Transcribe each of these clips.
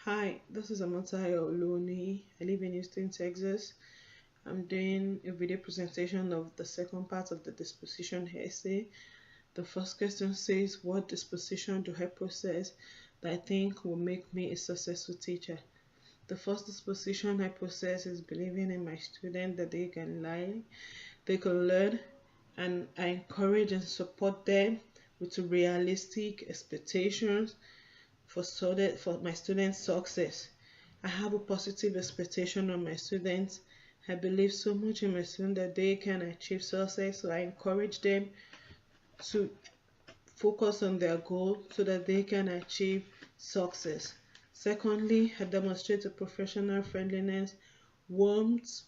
Hi, this is Amotayo Oloni. I live in Houston, Texas. I'm doing a video presentation of the second part of the disposition essay. The first question says, what disposition do I possess that I think will make me a successful teacher? The first disposition I possess is believing in my students that they can learn, and I encourage and support them with realistic expectations for my students' success. I have a positive expectation on my students. I believe so much in my students that they can achieve success, so I encourage them to focus on their goal so that they can achieve success. Secondly, I demonstrate a professional friendliness, warmth,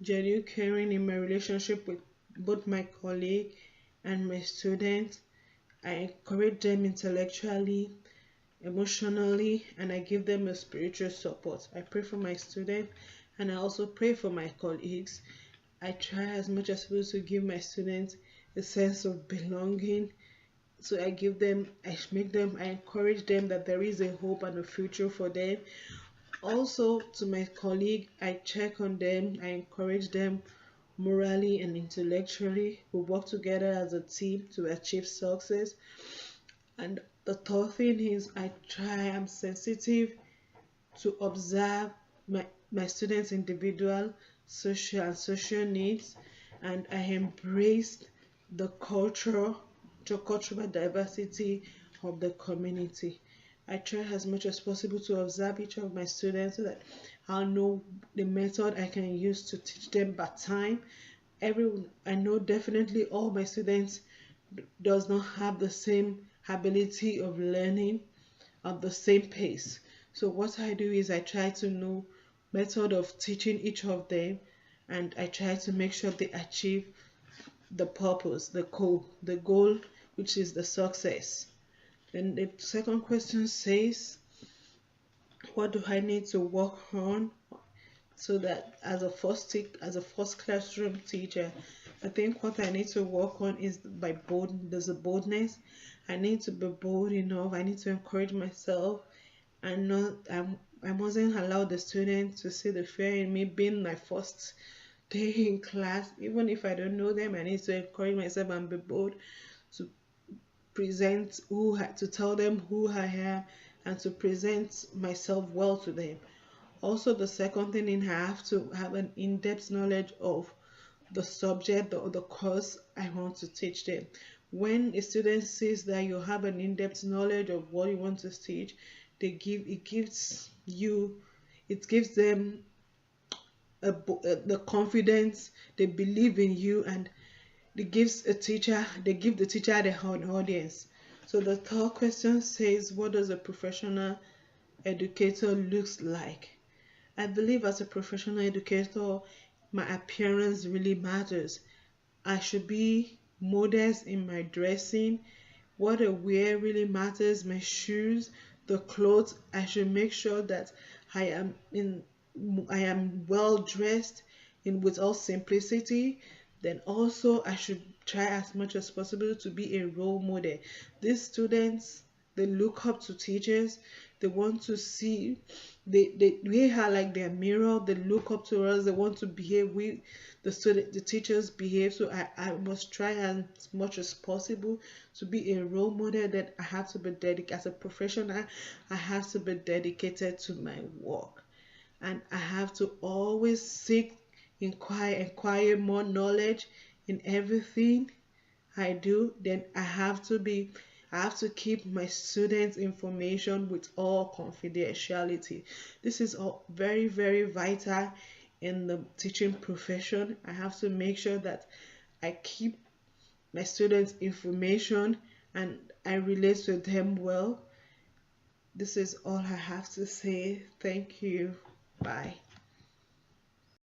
genuine caring in my relationship with both my colleague and my students. I encourage them intellectually, emotionally, and I give them a spiritual support. I pray for my students and I also pray for my colleagues. I try as much as possible to give my students a sense of belonging. So I encourage them that there is a hope and a future for them. Also, to my colleague, I check on them, I encourage them morally and intellectually. We work together as a team to achieve success. And the third thing is I'm sensitive to observe my students' individual social needs, and I embrace the cultural diversity of the community. I try as much as possible to observe each of my students so that I'll know the method I can use to teach them by time. I know definitely all my students does not have the same ability of learning at the same pace. So what I do is I try to know method of teaching each of them, and I try to make sure they achieve the purpose, the goal, which is the success. Then the second question says, what do I need to work on so that as a first classroom teacher, I think what I need to work on is there's a boldness. I need to be bold enough. I need to encourage myself and I mustn't allow the students to see the fear in me being my first day in class. Even if I don't know them, I need to encourage myself and be bold to to tell them who I am and to present myself well to them. Also, the second thing is I have to have an in-depth knowledge of the subject or the course I want to teach them. When a student sees that you have an in-depth knowledge of what you want to teach, it gives them the confidence. They believe in you, and they give the teacher the audience. So the third question says, what does a professional educator looks like? I believe as a professional educator, my appearance really matters. I should be modest in my dressing. What I wear really matters. My shoes, the clothes. I should make sure that I am well dressed with all simplicity. Then also I should try as much as possible to be a role model. These students, they look up to teachers. They want to see, we are like their mirror. They look up to us. They want to behave the teachers behave. So I must try as much as possible to be a role model. That I have to be dedicated as a professional. I have to be dedicated to my work, and I have to always inquire more knowledge in everything I do. Then I have to keep my students' information with all confidentiality. This is all very, very vital in the teaching profession. I have to make sure that I keep my students' information and I relate with them well. This is all I have to say. Thank you. Bye.